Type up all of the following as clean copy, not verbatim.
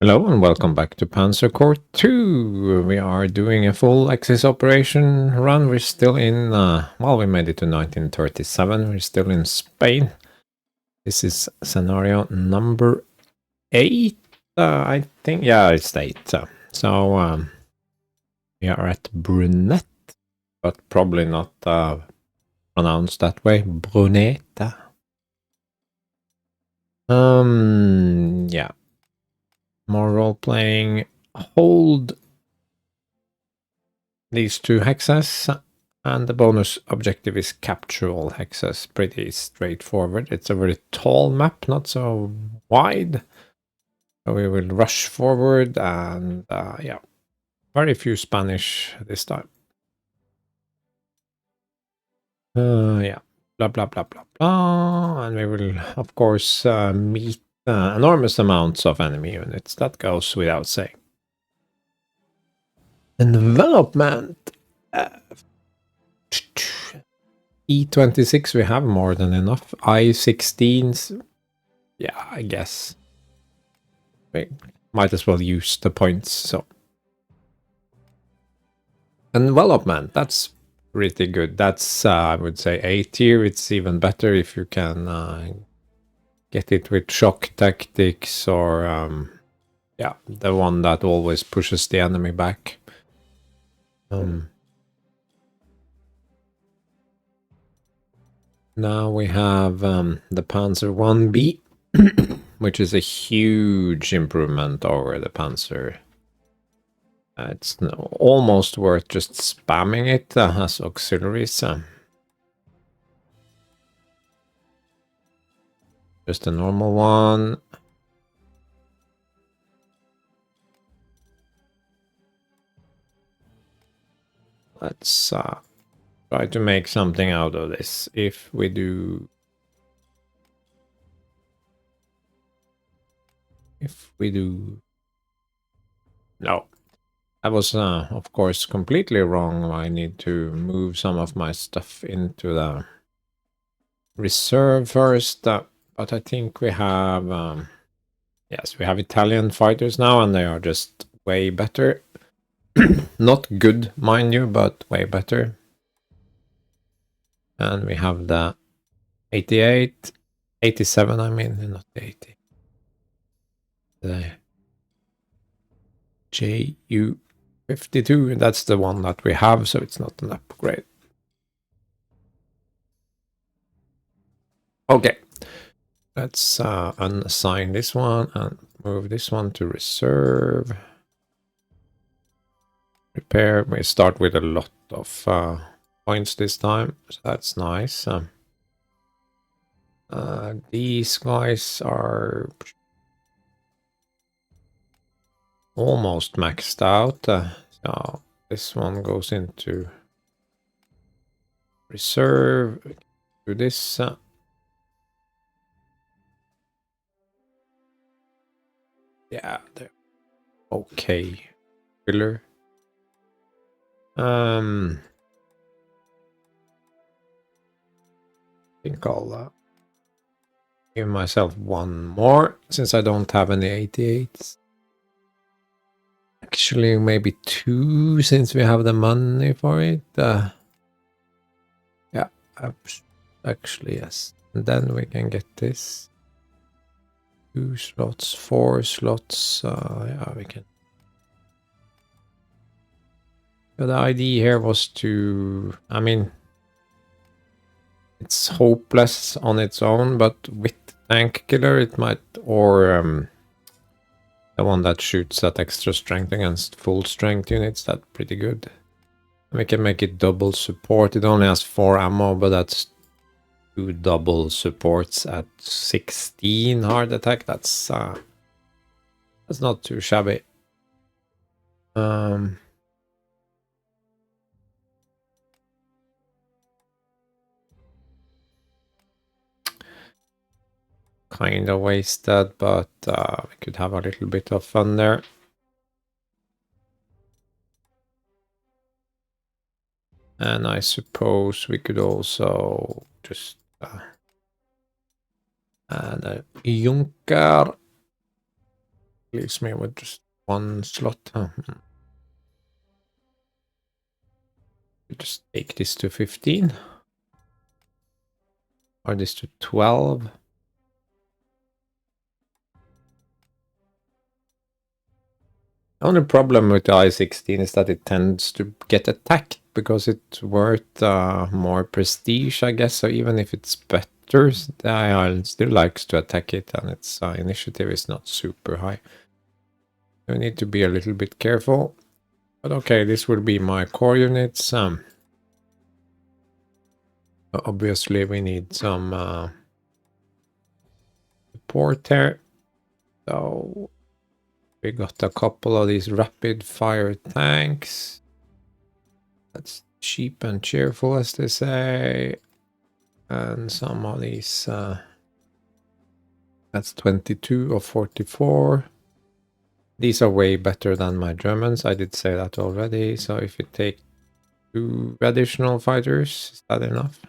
Hello and welcome back to Panzer Corps 2. We are doing a full Axis operation run. We're still in, we made it to 1937. We're still in Spain. This is scenario number 8, I think. Yeah, it's 8. We are at Brunete, but probably not pronounced that way. Brunete. Yeah. More role-playing. Hold these two hexes, and the bonus objective is capture all hexes. Pretty straightforward. It's a very tall map, not so wide. So we will rush forward, and yeah, very few Spanish this time. Yeah, blah blah blah blah blah, and we will of course meet enormous amounts of enemy units. That goes without saying. Development. E26 we have more than enough. I16s, yeah, I guess. We might as well use the points, so. Development, that's pretty good. That's, I would say, A tier. It's even better if you can get it with shock tactics or, yeah, the one that always pushes the enemy back. Now we have the Panzer 1B, which is a huge improvement over the Panzer. It's almost worth just spamming it as auxiliaries. Just a normal one. Let's try to make something out of this. If we do... No. That was, of course, completely wrong. I need to move some of my stuff into the reserve first. But I think we have... yes, we have Italian fighters now, and they are just way better. Not good, mind you, but way better. And we have the 88, 87, I mean, not the 80. The JU52, that's the one that we have, so it's not an upgrade. Okay, let's unassign this one and move this one to reserve. Repair, we start with a lot of points this time, so that's nice. These guys are almost maxed out, so this one goes into reserve. Do this. Yeah, they're okay. Filler. I think I'll give myself one more since I don't have any 88s. Actually, maybe 2 since we have the money for it. Yeah, actually, yes. And then we can get this. 2 slots, 4 slots. Yeah, we can. But the idea here was to, I mean, it's hopeless on its own, but with tank killer it might, or the one that shoots at extra strength against full strength units, that's pretty good. We can make it double support. It only has 4 ammo, but that's 2 double supports at 16 hard attack. That's not too shabby. Kind of wasted, but we could have a little bit of fun there. And I suppose we could also just add a Junker Leaves me with just one slot. Just take this to 15. Or this to 12. The only problem with the I-16 is that it tends to get attacked because it's worth more prestige, I guess. So even if it's better, the IR still likes to attack it, and its initiative is not super high. We need to be a little bit careful. But okay, this will be my core units. Obviously, we need some support here. So we got a couple of these rapid fire tanks. That's cheap and cheerful, as they say. And some of these, that's 22 of 44. These are way better than my Germans. I did say that already. So if you take 2 additional fighters, is that enough?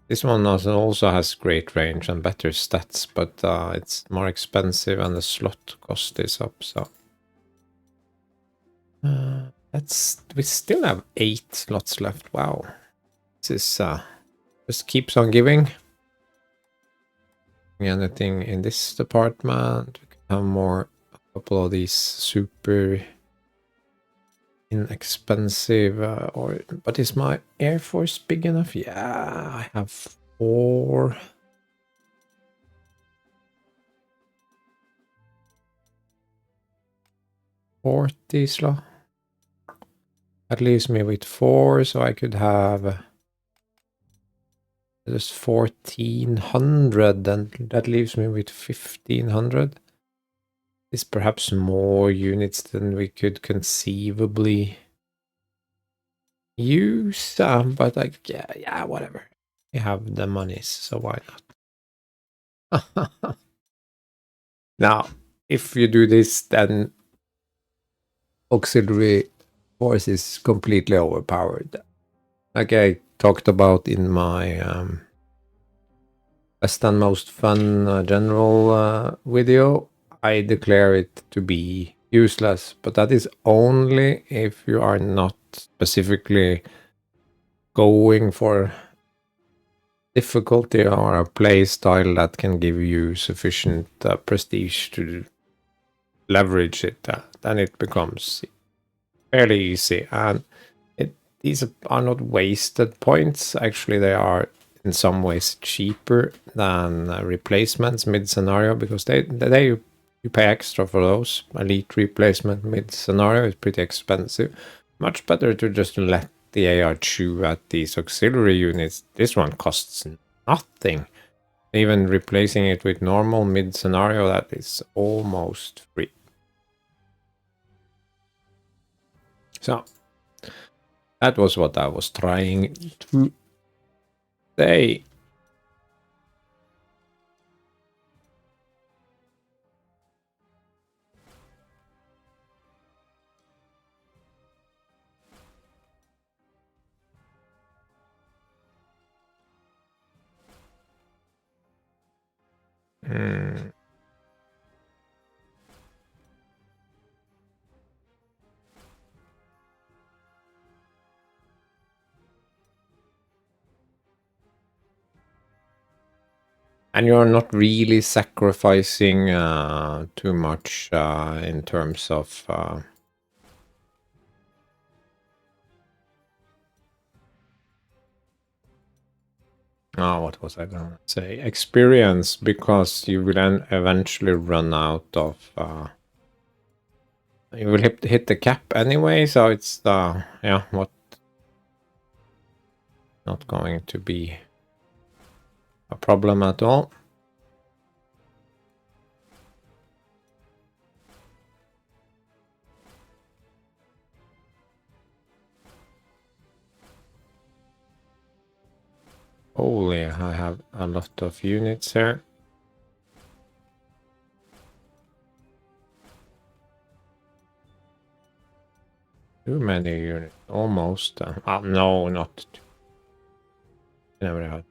This one also has great range and better stats, but it's more expensive and the slot cost is up. So we still have 8 slots left. Wow, this is just keeps on giving. Anything in this department? We can have more. A couple of these super inexpensive, but is my Air Force big enough? Yeah, I have 4. Slot. That leaves me with 4, so I could have just 1400, and that leaves me with 1500. Is perhaps more units than we could conceivably use, but like yeah, whatever. We have the monies, so why not? Now, if you do this, then auxiliary force is completely overpowered. Like I talked about in my best and most fun general video, I declare it to be useless, but that is only if you are not specifically going for difficulty or a play style that can give you sufficient prestige to leverage it. Then it becomes fairly easy, and these are not wasted points. Actually, they are in some ways cheaper than replacements mid-scenario, because you pay extra for those. Elite replacement mid-scenario is pretty expensive. Much better to just let the AR chew at these auxiliary units. This one costs nothing. Even replacing it with normal mid-scenario, that is almost free. So that was what I was trying to say. And you're not really sacrificing too much in terms of what was I gonna say? Experience, because you will then eventually run out of you will hit the cap anyway, so it's yeah, what not going to be a problem at all. Holy, I have a lot of units here. Too many units, almost. No, not. Never had.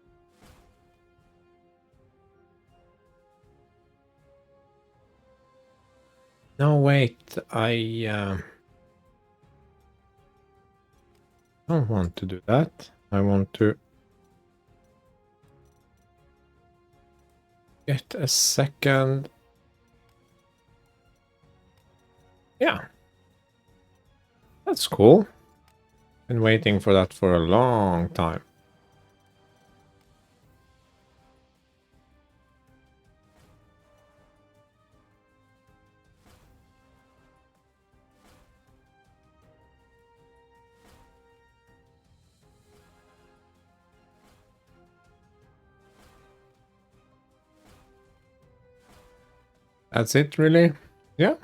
No, wait, I don't want to do that. I want to get a second. Yeah, that's cool. Been waiting for that for a long time. That's it, really? Yeah.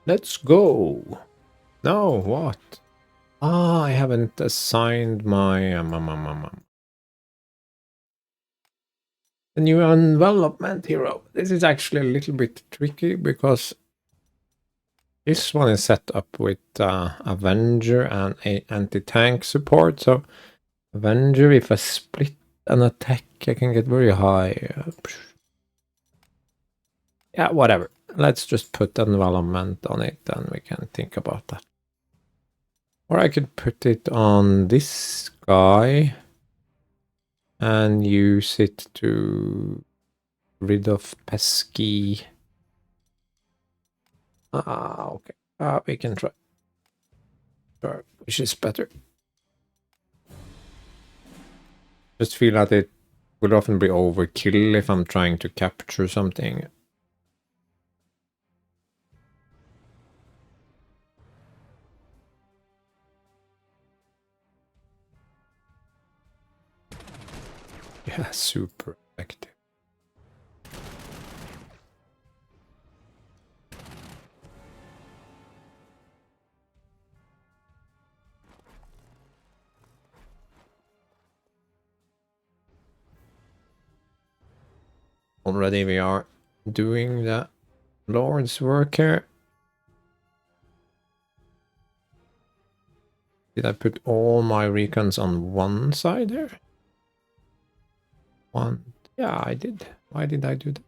Let's go. No, what? Ah, I haven't assigned my the new envelopment hero. This is actually a little bit tricky because this one is set up with Avenger and a anti-tank support. So Avenger, if I split an attack, I can get very high. Yeah, whatever. Let's just put envelopment on it and we can think about that. Or I could put it on this guy and use it to rid of pesky. Okay. We can try. Sure, which is better. Just feel that it will often be overkill if I'm trying to capture something. Yeah, super effective. Already we are doing the Lord's work here. Did I put all my recons on one side there? One. Yeah, I did. Why did I do that?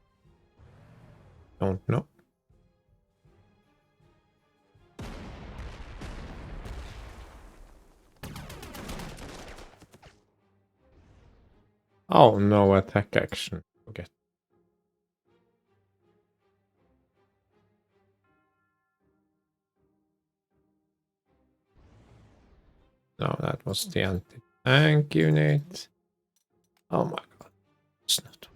Don't know. Oh, no attack action. Forget. No, that was the anti-tank unit. Oh my god. It's not.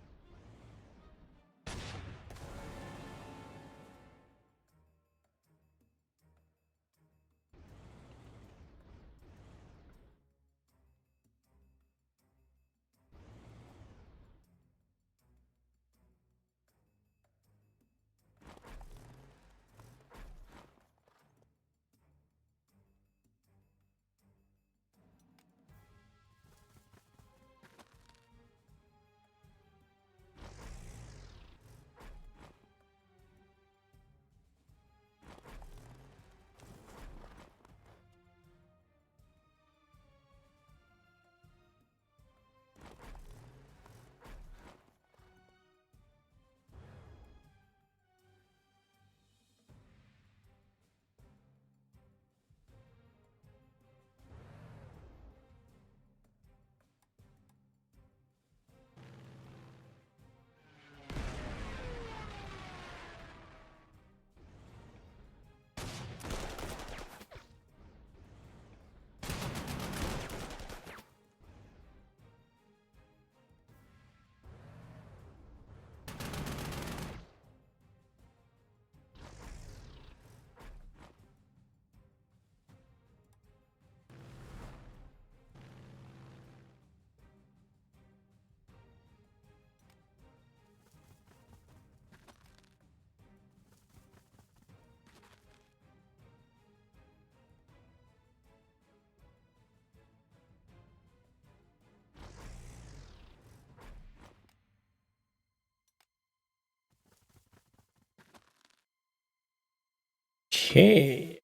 Okay.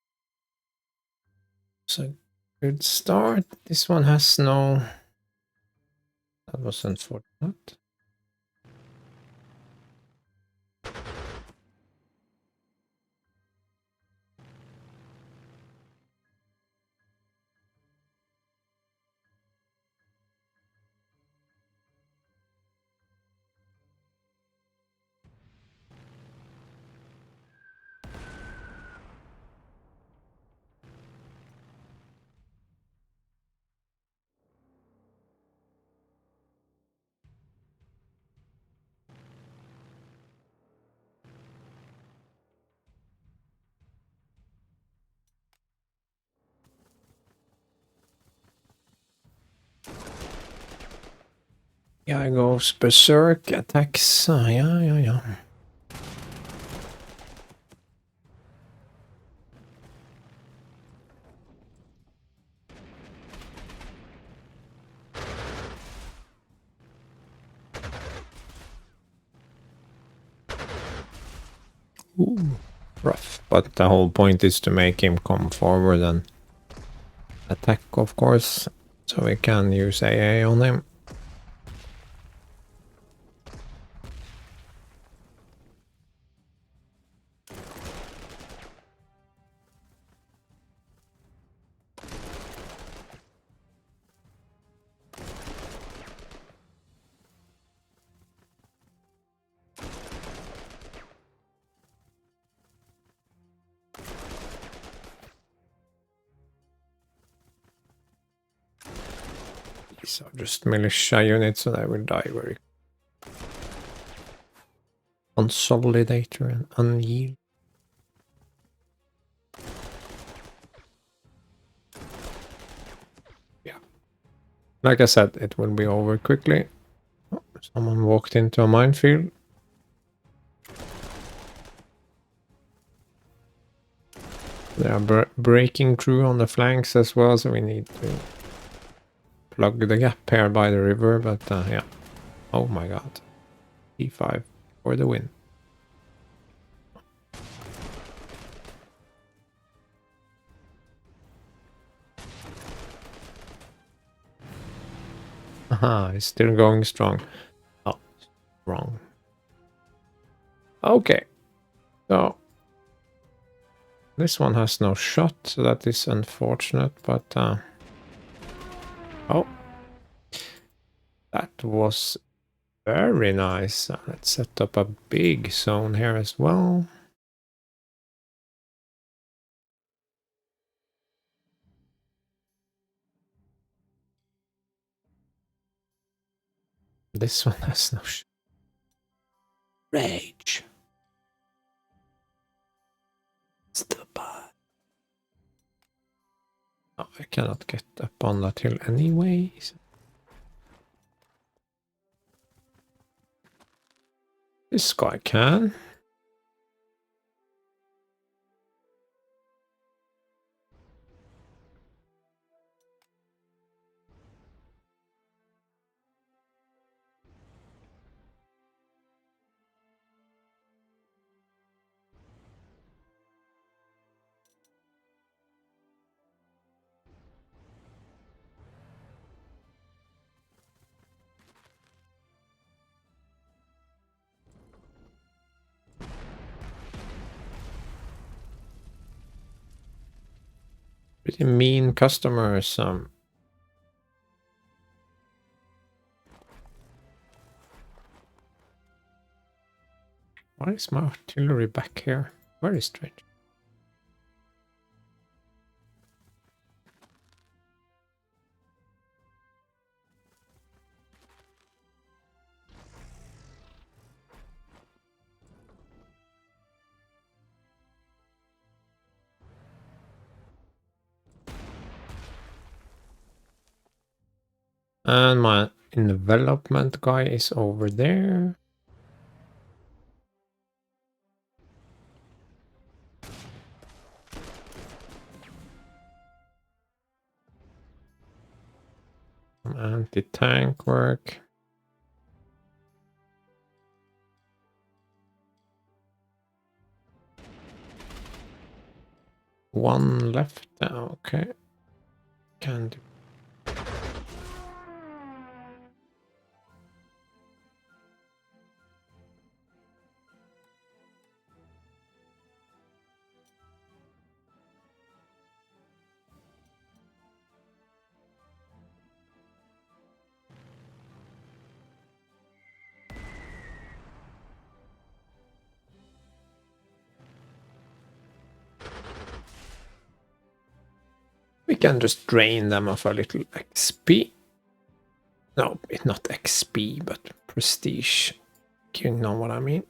So good start. This one has no. That was unfortunate. Yeah, goes berserk, attacks. Yeah. Ooh, rough. But the whole point is to make him come forward and attack, of course. So we can use AA on him. These are just militia units, so they will die very. Consolidator and unyield. Yeah. Like I said, it will be over quickly. Oh, someone walked into a minefield. They are breaking through on the flanks as well, so we need to plug the gap here by the river, but yeah. Oh my god. E5 for the win. Aha, it's still going strong. Oh, wrong. Okay. So this one has no shot, so that is unfortunate, but oh. That was very nice. Let's set up a big zone here as well. This one has no rage. Stupid. Oh, I cannot get up on that hill anyways. This guy can. Pretty mean customers. Why is my artillery back here? Very strange. And my envelopment guy is over there. Anti-tank work. One left. Okay. Can do. We can just drain them of a little XP. No, it's not XP, but prestige. You know what I mean?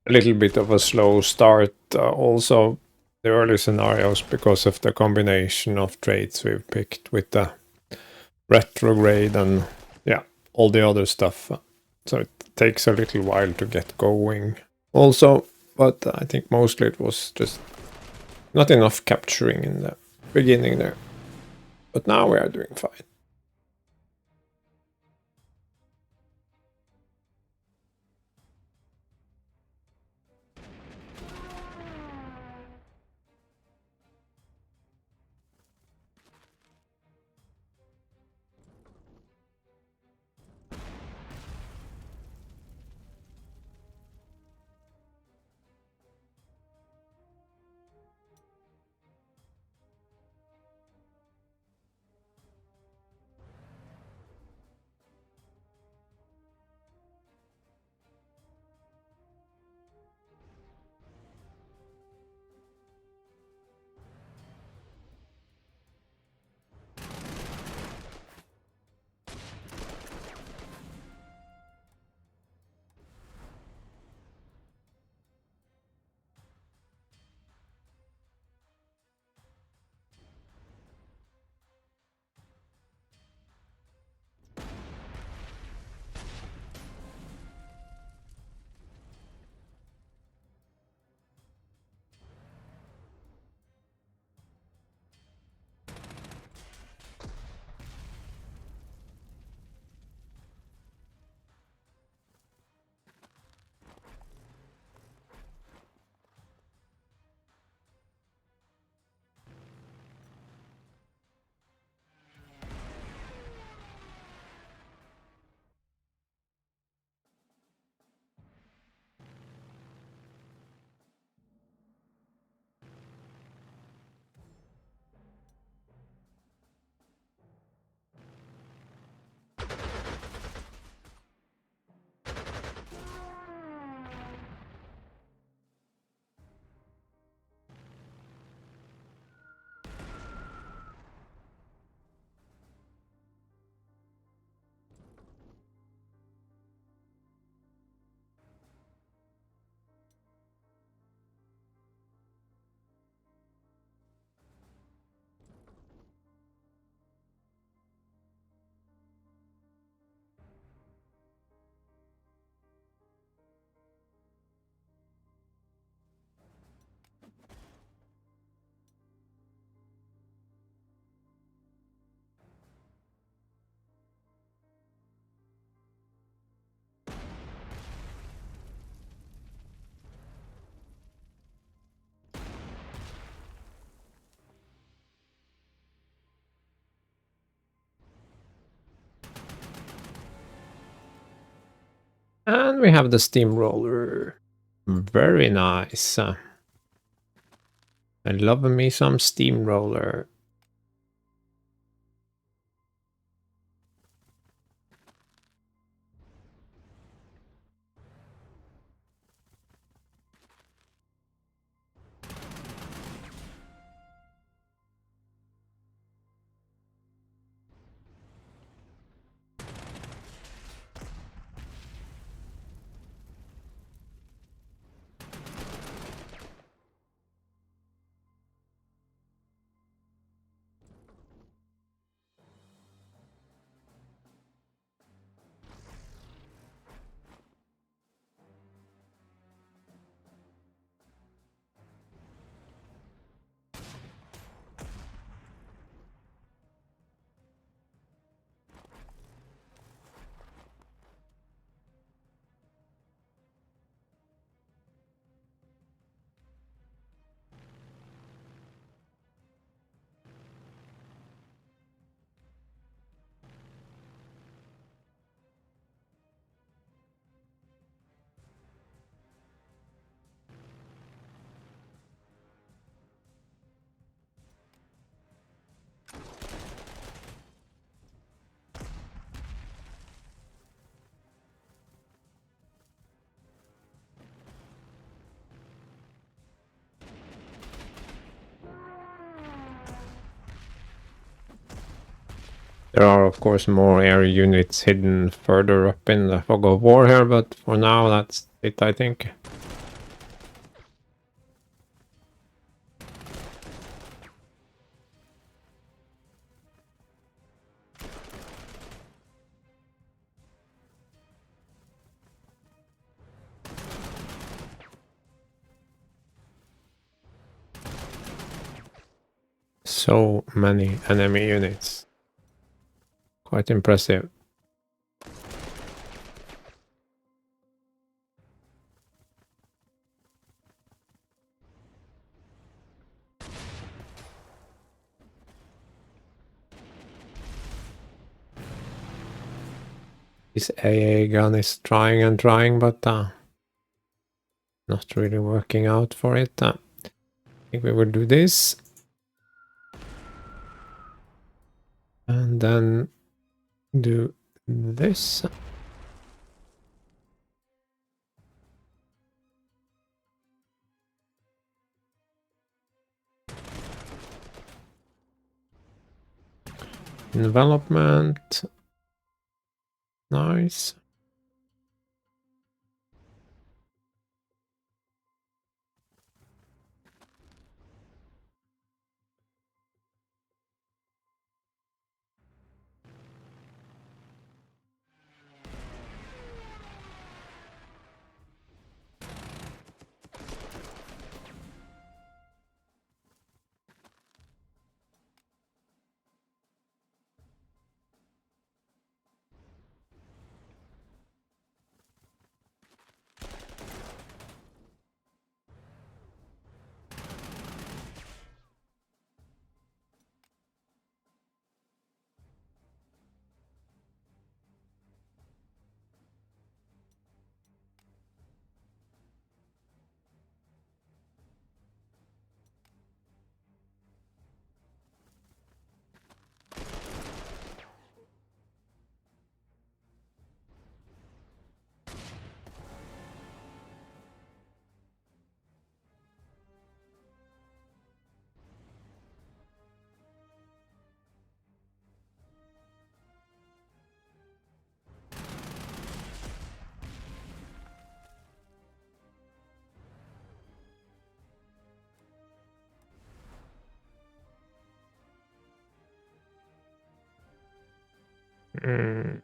a little bit of a slow start. Also, the early scenarios, because of the combination of traits we've picked with the Retrograde and yeah, all the other stuff. So it takes a little while to get going. Also, but I think mostly it was just not enough capturing in the beginning there. But now we are doing fine. And we have the steamroller. Very nice. I love me some steamroller. There are, of course, more air units hidden further up in the fog of war here, but for now, that's it, I think. so many enemy units. Quite impressive. This AA gun is trying and trying, but not really working out for it. I think we will do this. And then do this. Development. Nice. Mm.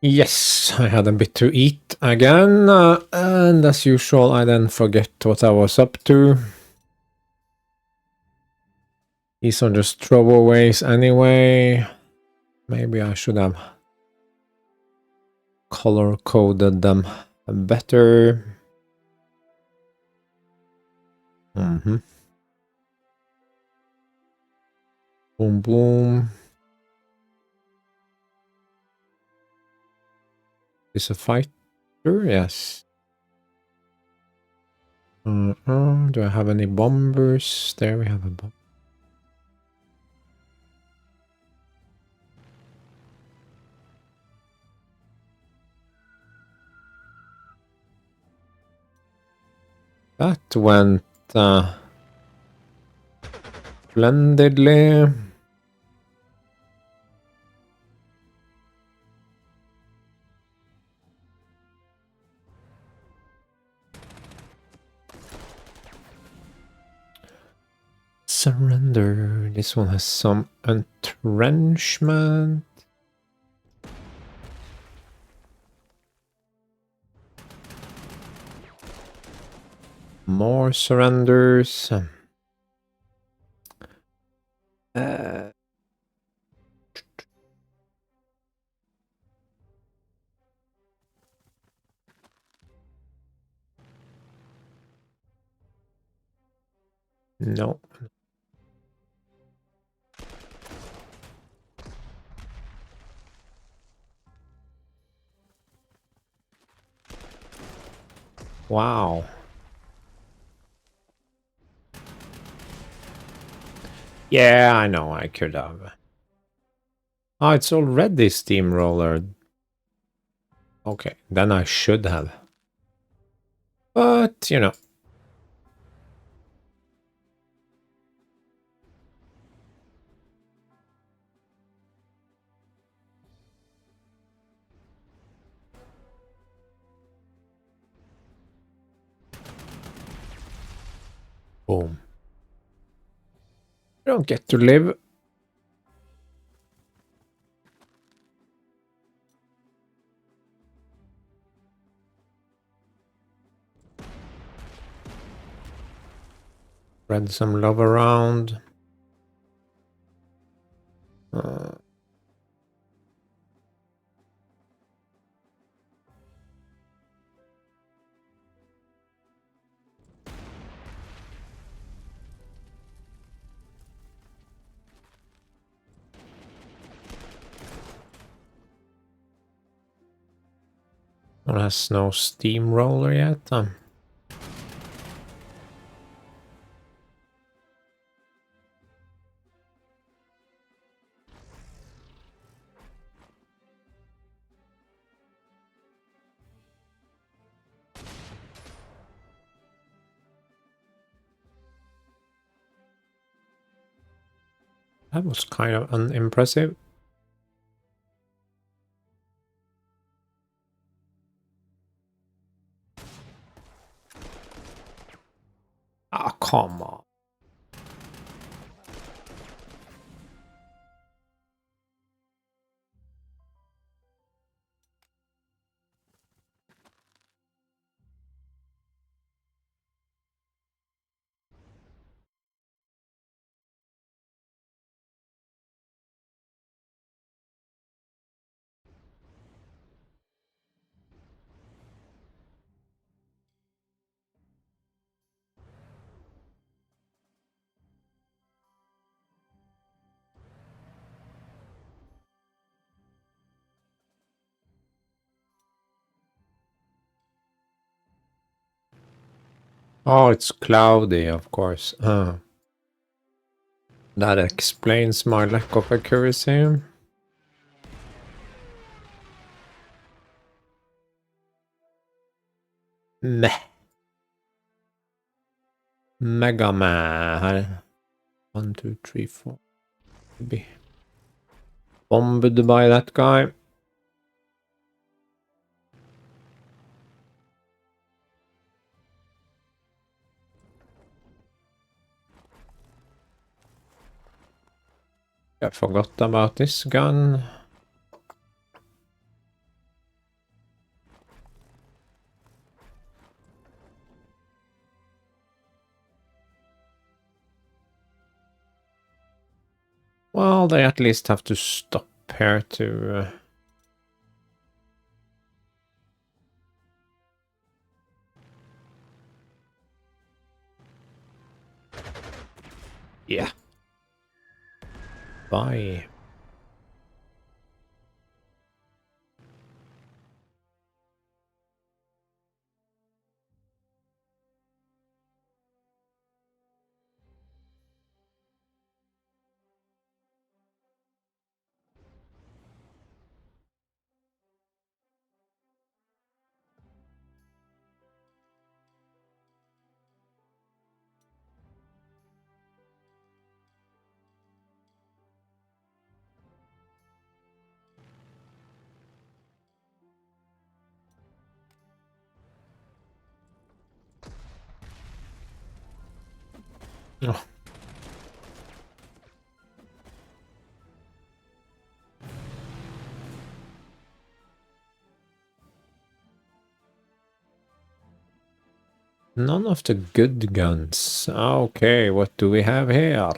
Yes, I had a bit to eat again, and as usual I then forget what I was up to. These are just throwaways anyway. Maybe I should have color-coded them better. Boom, boom. Is a fighter? Yes. Do I have any bombers? There we have a bomb. That went splendidly. Surrender. This one has some entrenchment. More surrenders. No. Wow. Yeah, I know, I could have. Oh, it's already steamroller. Okay, then I should have. But, you know. Boom. You don't get to live. Spread some love around. One has no steamroller yet. That was kind of unimpressive. Ah, oh, come on. Oh, it's cloudy, of course. That explains my lack of accuracy. Meh. Mega Man. 1, 2, 3, 4. Maybe. Bombed by that guy. I forgot about this gun. Well, they at least have to stop here to... Yeah. Bye. Oh. None of the good guns. Okay, what do we have here?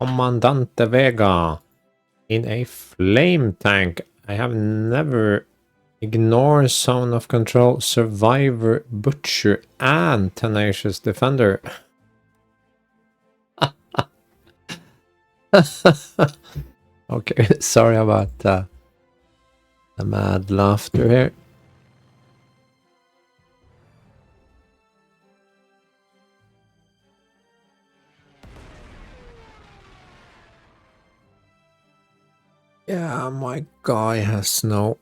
Commandante Vega in a flame tank. I have never... Ignore zone of control, survivor, butcher, and tenacious defender. Okay, sorry about the mad laughter here. Yeah, my guy has no...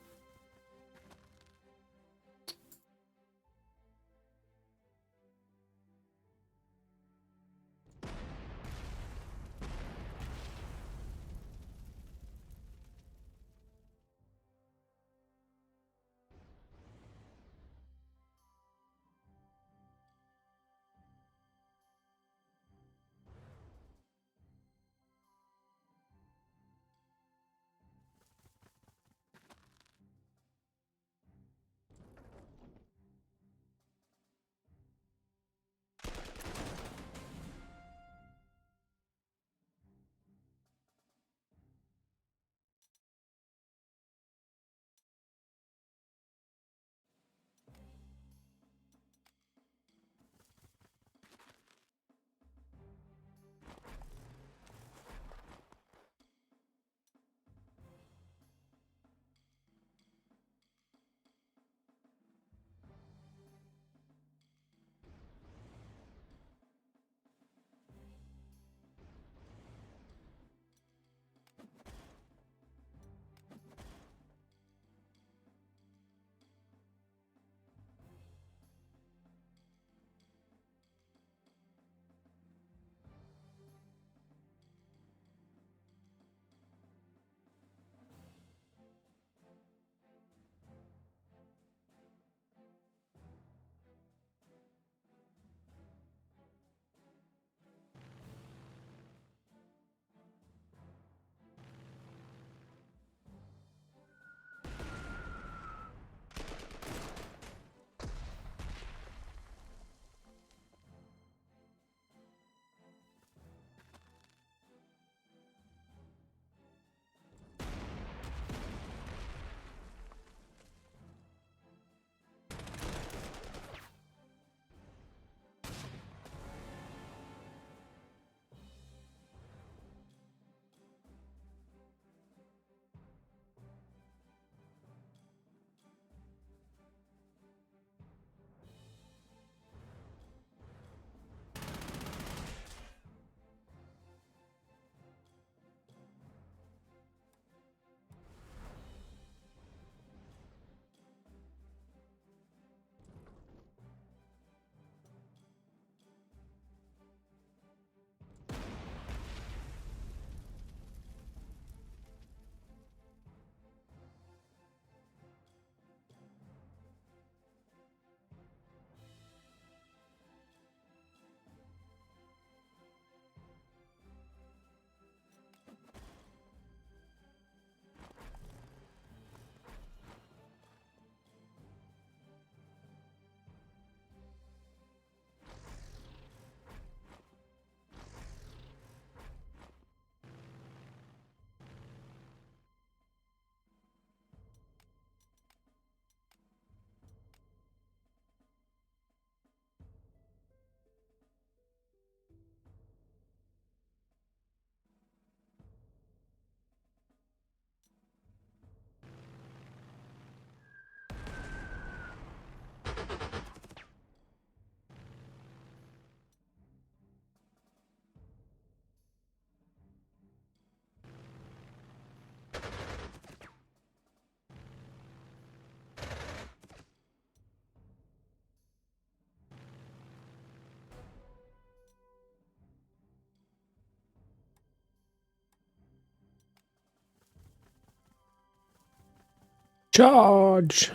Charge!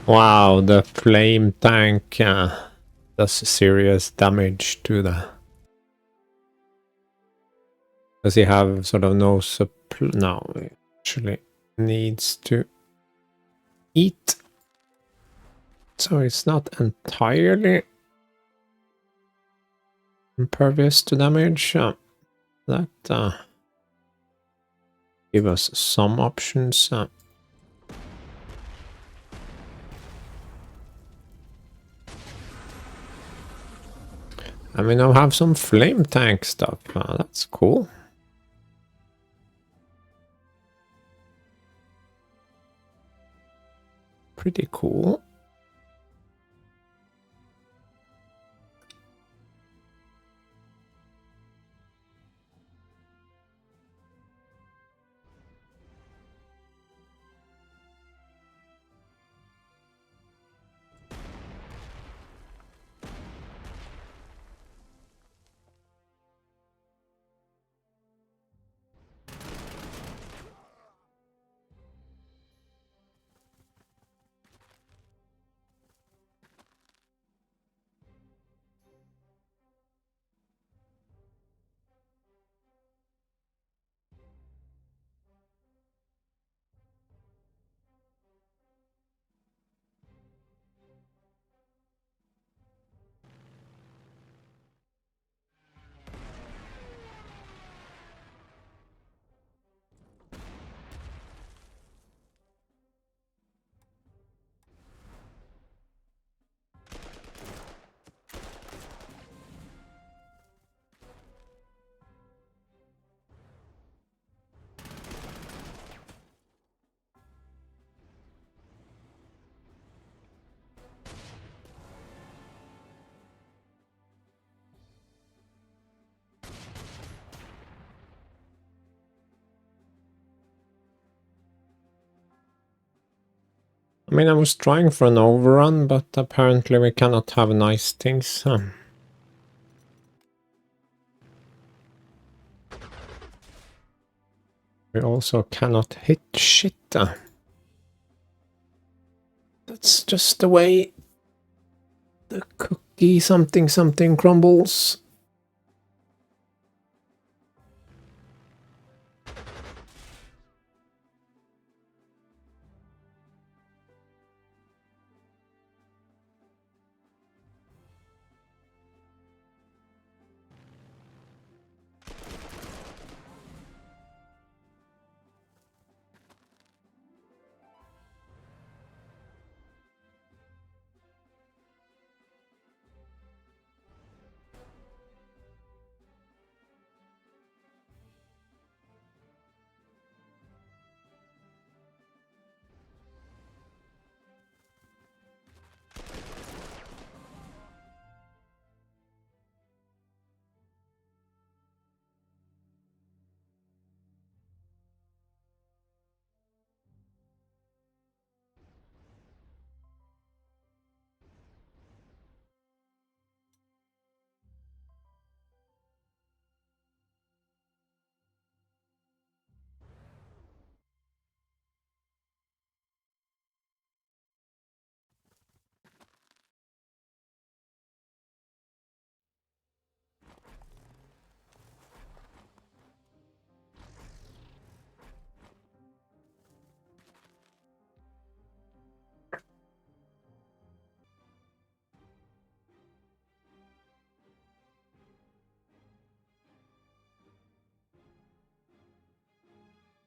Wow, the flame tank does serious damage to the... Does he have sort of no supply? No, he actually needs to eat. So it's not entirely impervious to damage. That give us some options. I mean, I have some flame tank stuff. That's cool. Pretty cool. I mean, I was trying for an overrun, but apparently we cannot have nice things. We also cannot hit shit. That's just the way the cookie something something crumbles.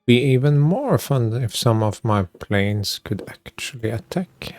Be even more fun if some of my planes could actually attack.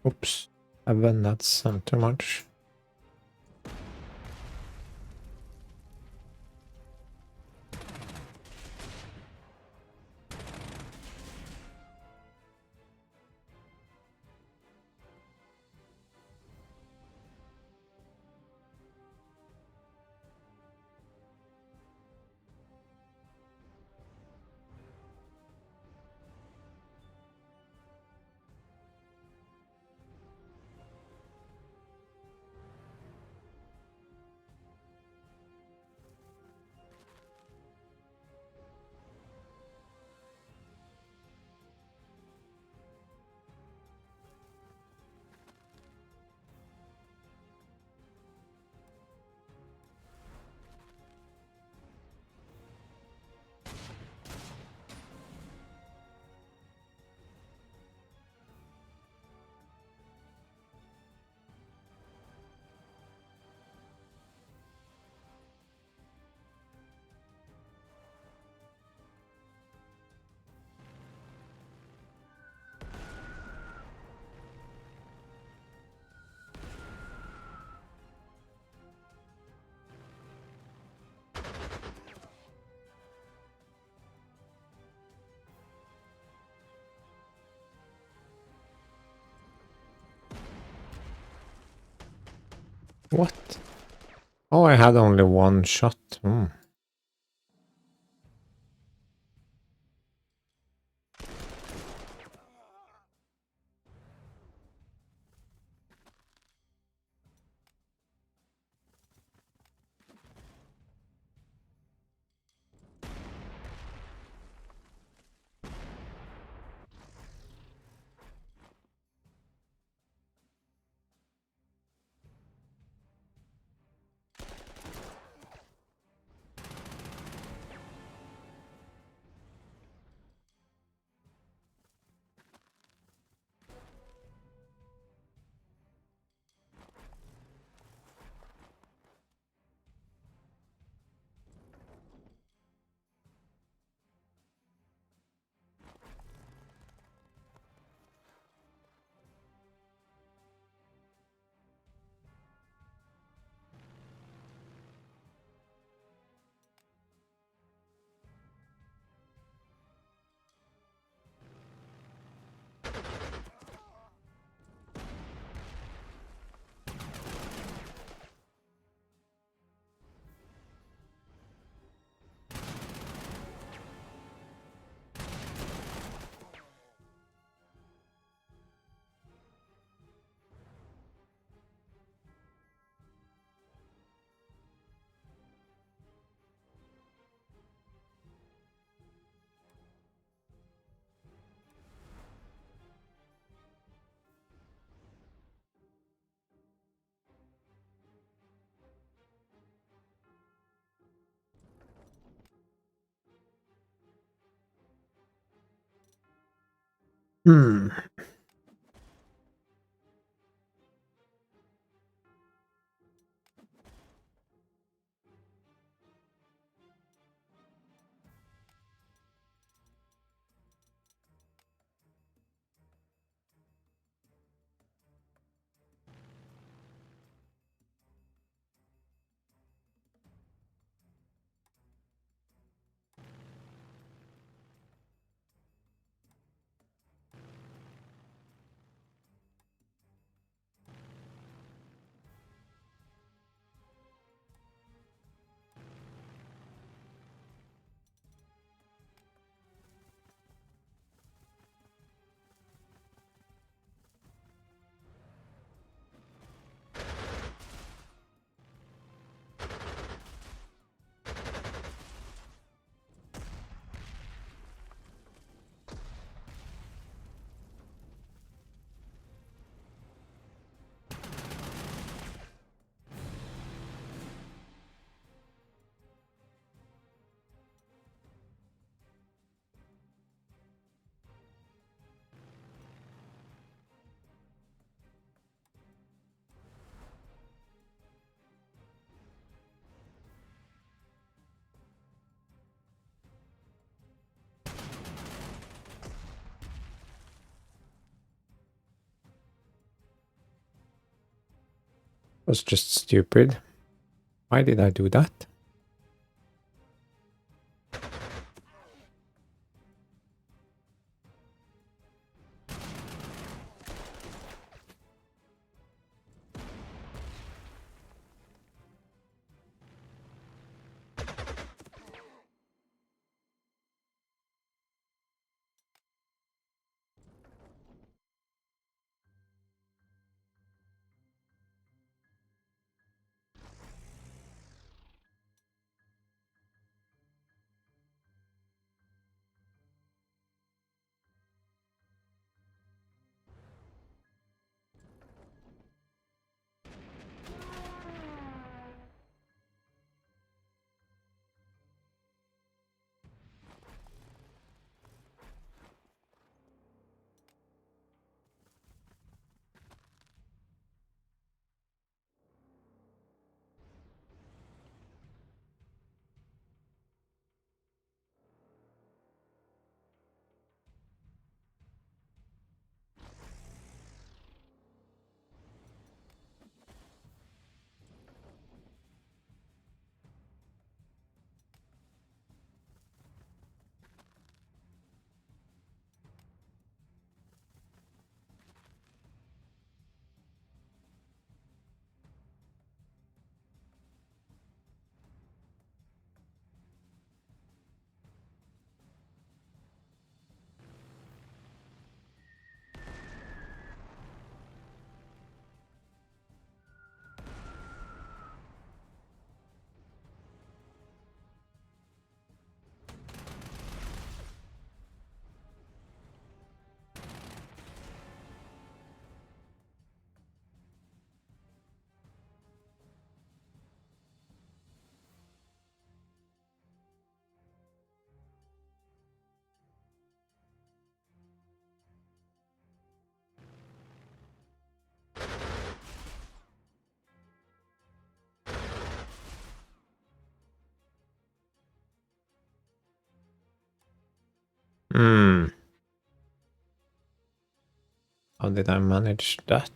Oops. 7, that's too much. What? Oh, I had only one shot. Hmm. Hmm. was just stupid. Why did I do that? How did I manage that?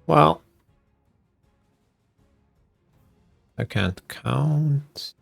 Well, I can't count.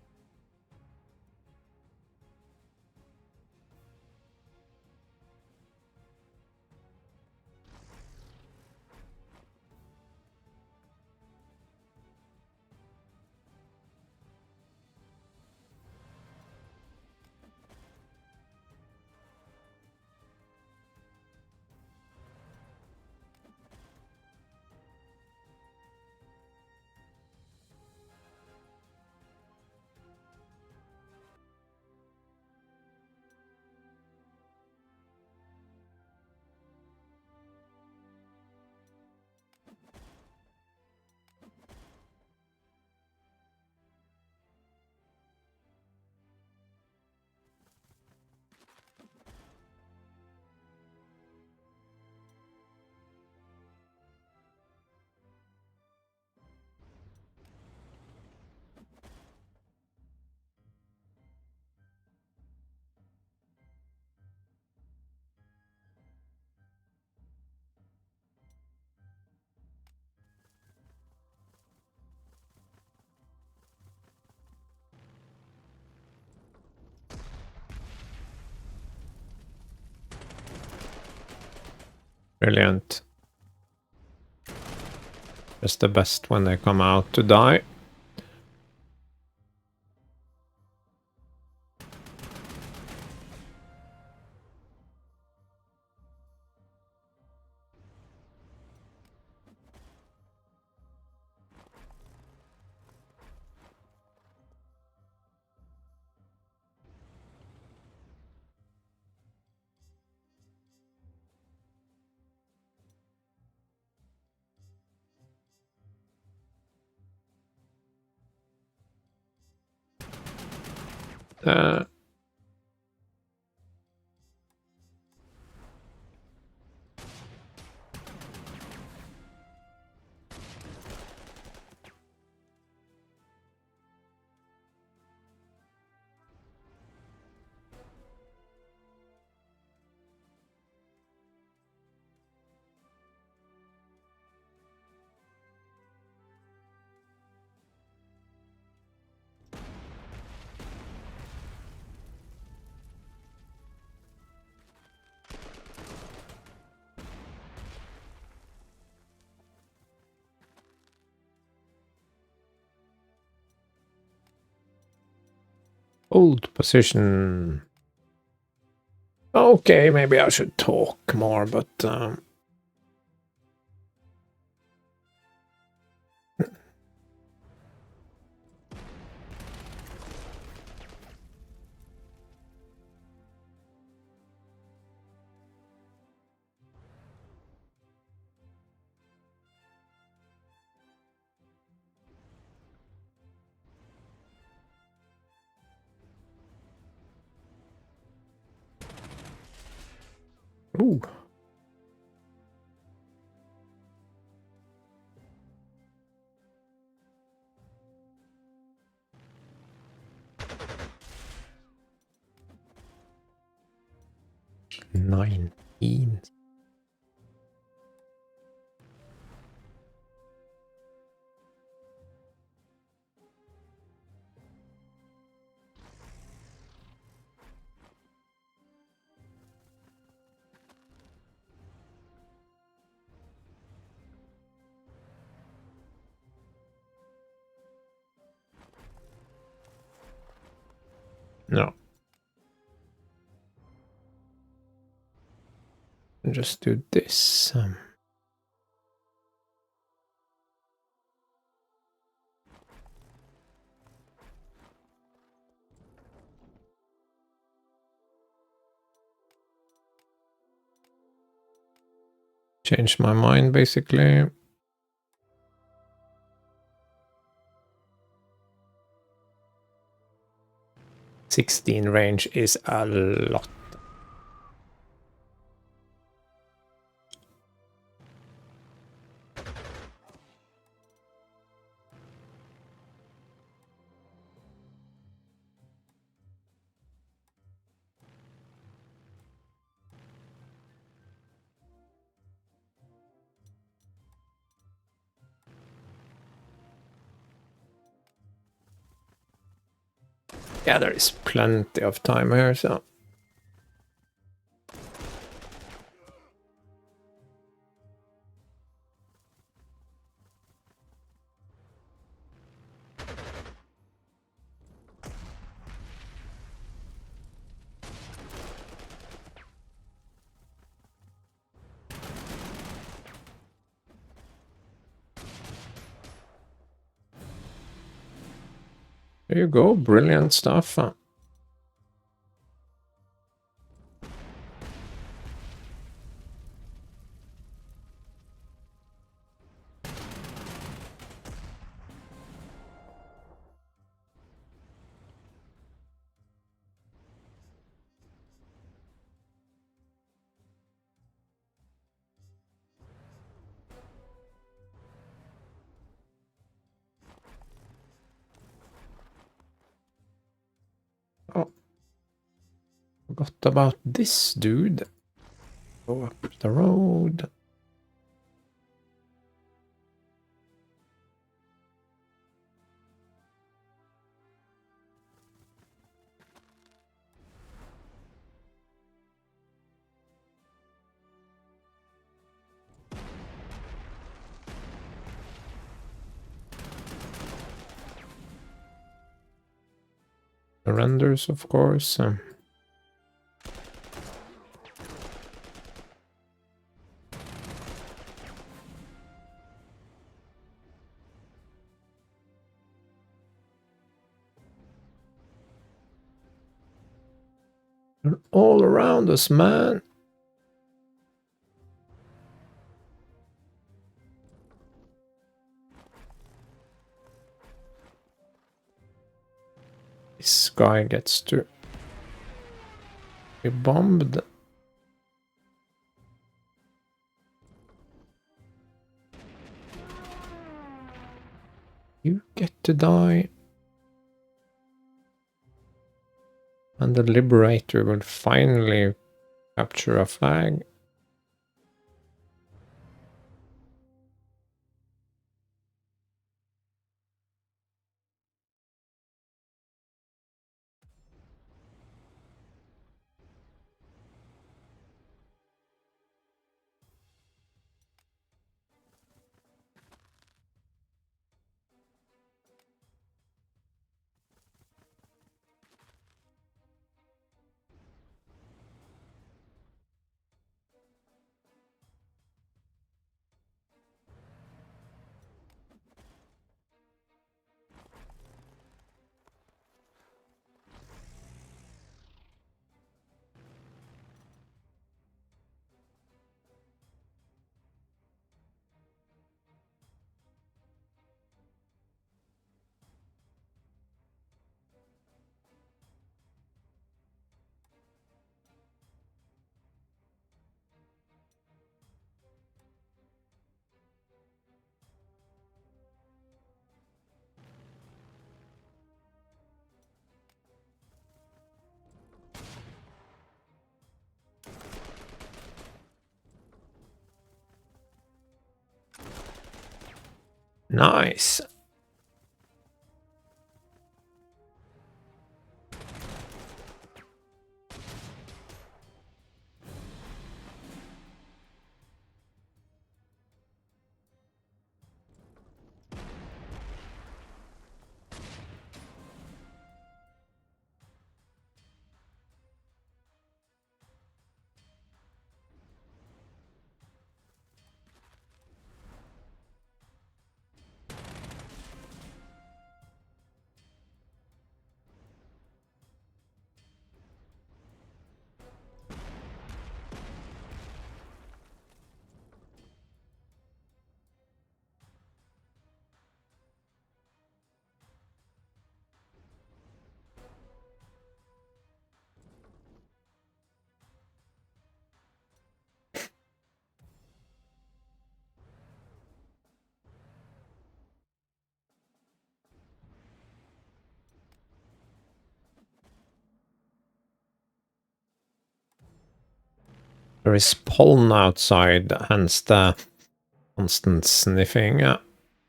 Brilliant. Just the best when they come out to die. Uh, Old position. Okay, maybe I should talk more, but ooh. $19. No. Just do this. Change my mind, basically. $16 range is a lot. Yeah, there is plenty of time here, so. There you go, brilliant stuff. Oh, forgot about this dude. Go up the road. Renders, of course. They're all around us, man. This guy gets to be bombed. You get to die. And the Liberator will finally capture a flag. Nice. There is pollen outside, hence the constant sniffing.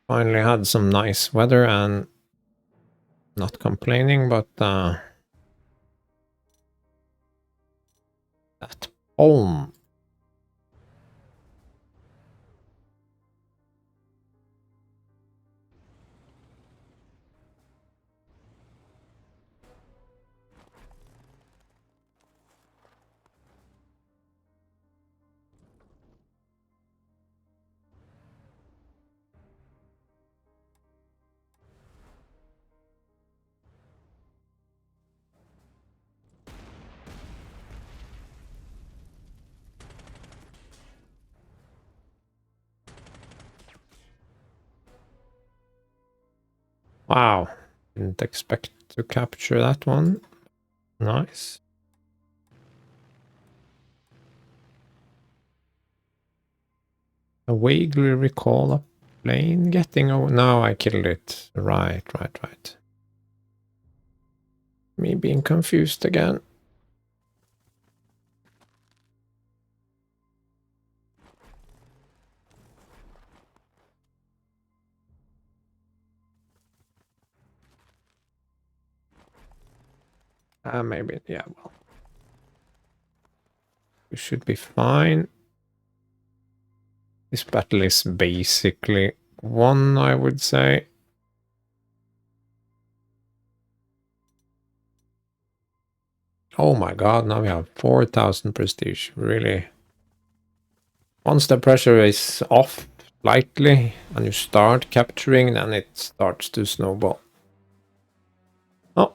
Finally had some nice weather and not complaining, but that pollen. Wow, didn't expect to capture that one. Nice. I vaguely recall a plane getting over. No, I killed it. Right. Me being confused again. Maybe, yeah, well. We should be fine. This battle is basically won, I would say. Oh my god, now we have 4,000 prestige. Really. Once the pressure is off slightly and you start capturing, then it starts to snowball. Oh.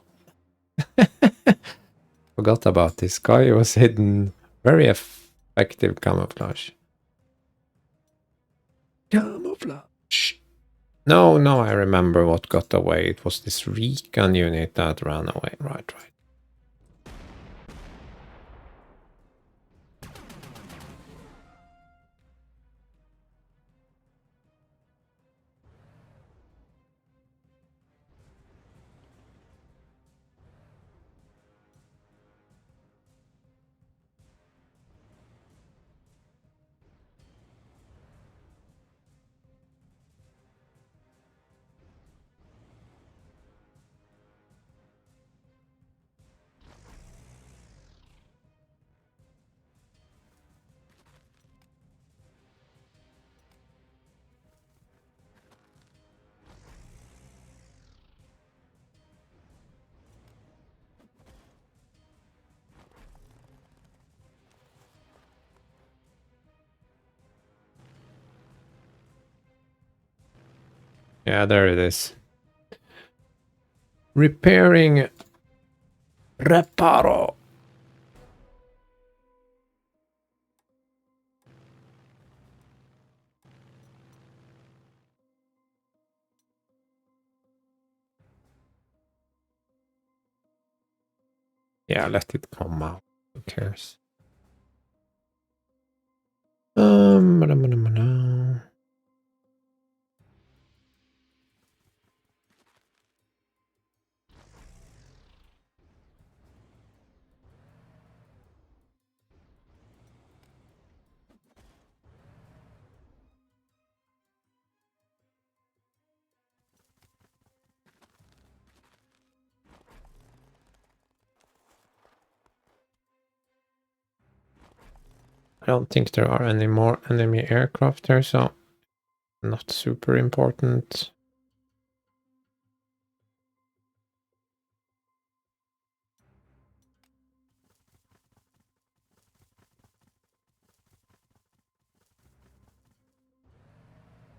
Forgot about this guy. He was hidden. Very effective camouflage. Camouflage. No, I remember what got away. It was this recon unit that ran away. Right. Yeah, there it is. Repairing Reparo. Yeah, let it come out. Who cares? I don't think there are any more enemy aircraft here, so not super important.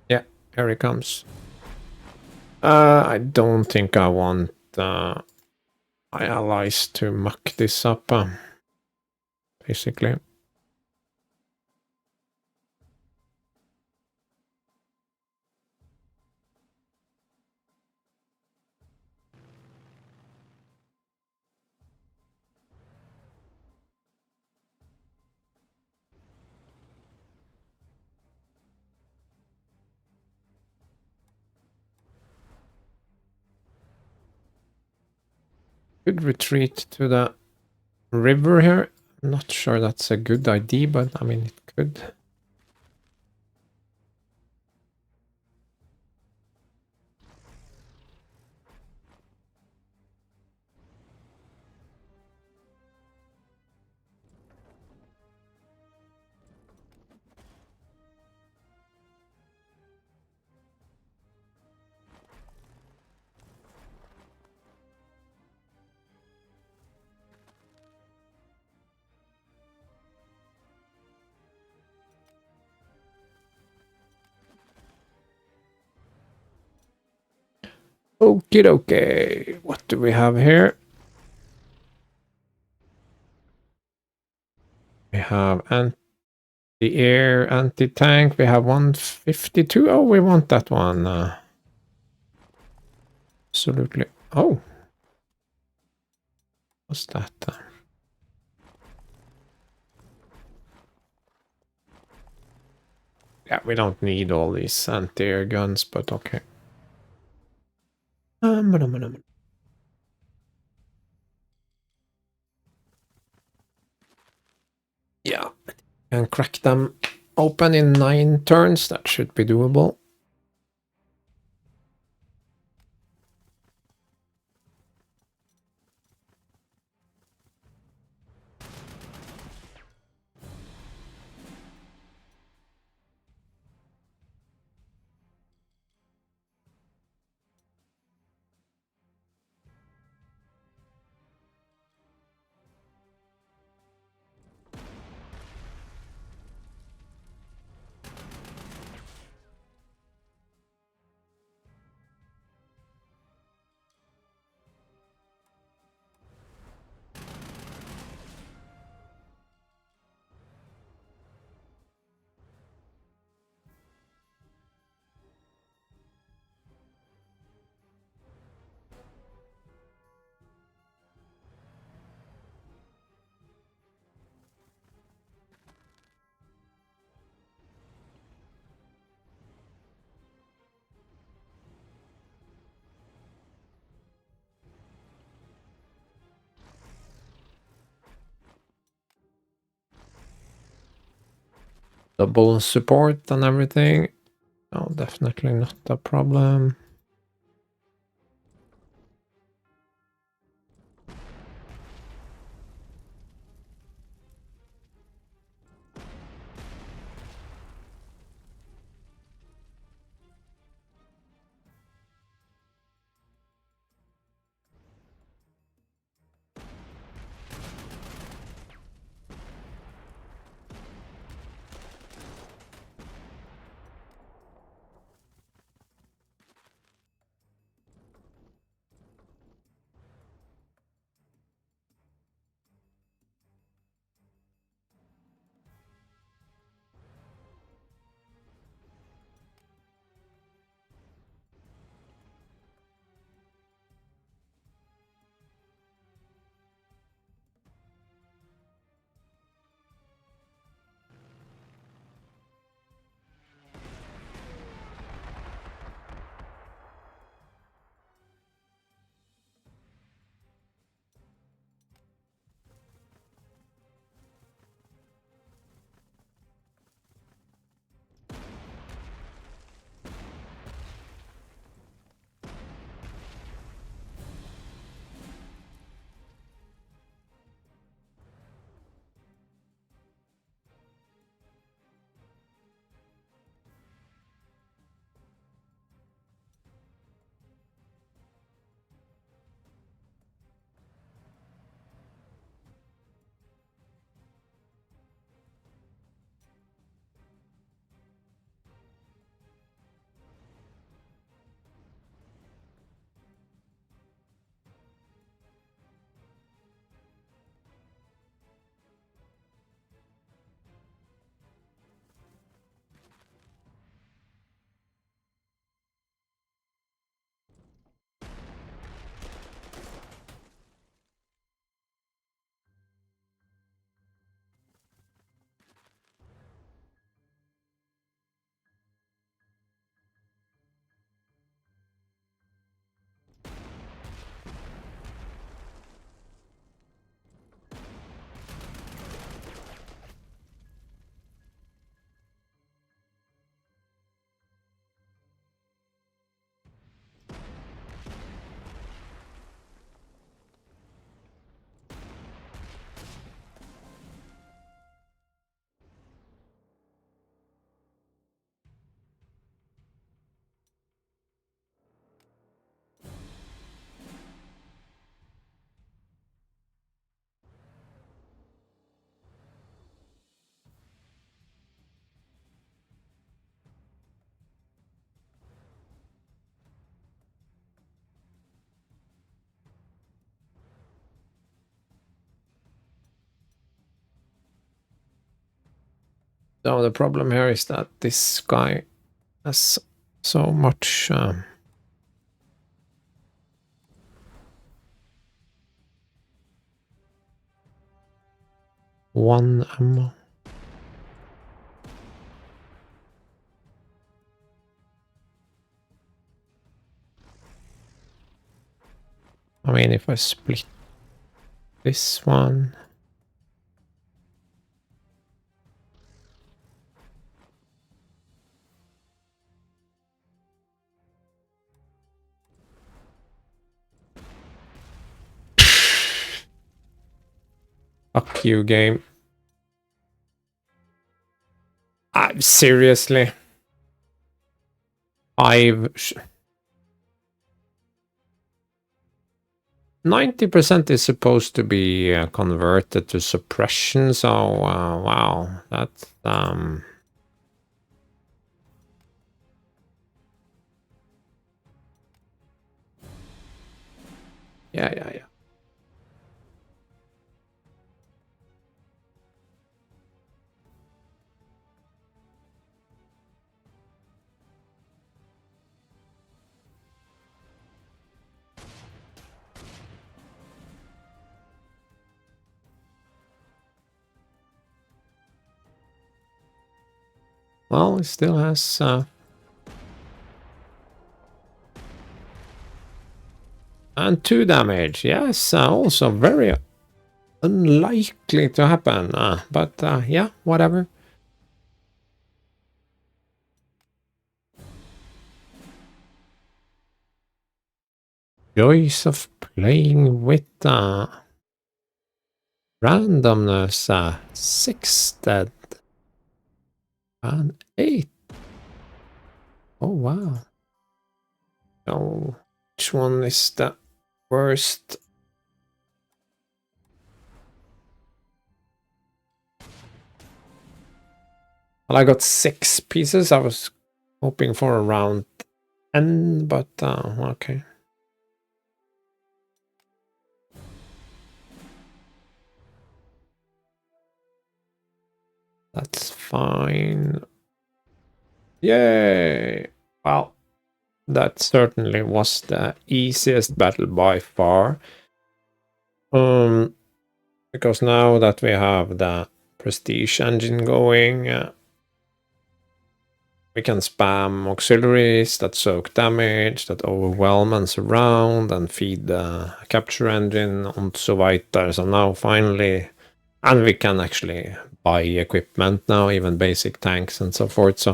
Yeah, here he comes. I don't think I want my allies to muck this up, basically. Could retreat to the river here. I'm not sure that's a good idea, but I mean, it could. Okie dokie. What do we have here? We have anti-air, anti-tank. We have 152. Oh, we want that one. Absolutely. Oh. What's that? Yeah, we don't need all these anti-air guns, but okay. Yeah, and crack them open in 9 turns. That should be doable. Double support and everything. Oh, definitely not a problem. So the problem here is that this guy has so much one ammo. I mean, if I split this one. Fuck you, game. Seriously. 90% is supposed to be converted to suppression, so wow, that's yeah. Well, it still has and 2 damage. Yes, also very unlikely to happen. But yeah, whatever. Joys of playing with randomness. 6 dead. And 8. Oh wow. So which one is the worst? Well, I got 6 pieces. I was hoping for around 10, but okay. That's fine. Yay! Well, that certainly was the easiest battle by far. Because now that we have the prestige engine going, we can spam auxiliaries that soak damage, that overwhelm and surround, and feed the capture engine and so weiter. So now finally, and we can actually buy equipment now, even basic tanks and so forth. So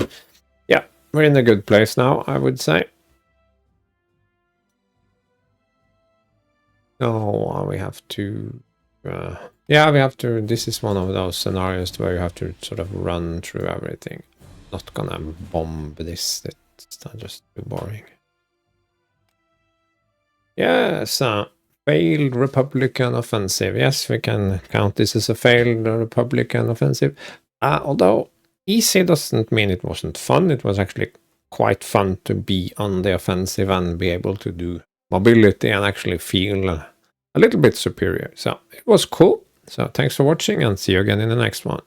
yeah, we're in a good place now, I would say. Oh, we have to... yeah, we have to... This is one of those scenarios where you have to sort of run through everything. Not gonna bomb this. It's just too boring. Yes, failed Republican offensive. Yes, we can count this as a failed Republican offensive. Although easy doesn't mean it wasn't fun. It was actually quite fun to be on the offensive and be able to do mobility and actually feel a little bit superior. So it was cool. So thanks for watching and see you again in the next one.